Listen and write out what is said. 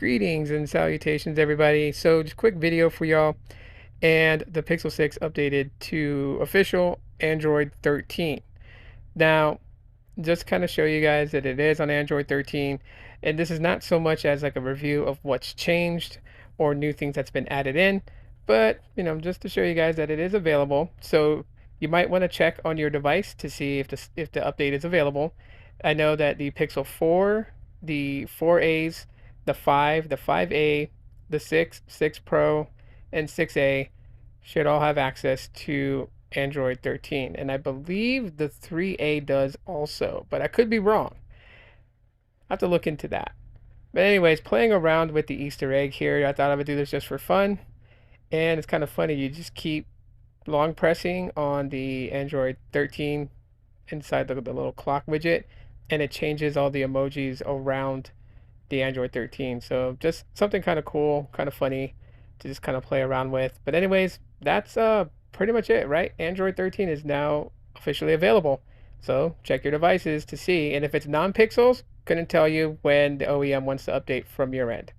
Greetings and salutations, everybody. So, just quick video for y'all. And the Pixel 6 updated to official Android 13. Now, just kind of show you guys that it is on Android 13. And this is not so much as like a review of what's changed or new things that's been added in, but just to show you guys that it is available. So you might want to check on your device to see if the update is available. I know that the Pixel 4, the 4As, the 5, the 5A, the 6, 6 Pro, and 6A should all have access to Android 13. And I believe the 3A does also, but I could be wrong. I have to look into that. But anyways, playing around with the Easter egg here, I thought I would do this just for fun. And it's kind of funny, you just keep long pressing on the Android 13 inside the little clock widget, and it changes all the emojis around the Android 13. So just something kind of cool, kind of funny to just kind of play around with. But anyways, that's pretty much it, right? Android 13 is now officially available. So check your devices to see. And if it's non-pixels, couldn't tell you when the OEM wants to update from your end.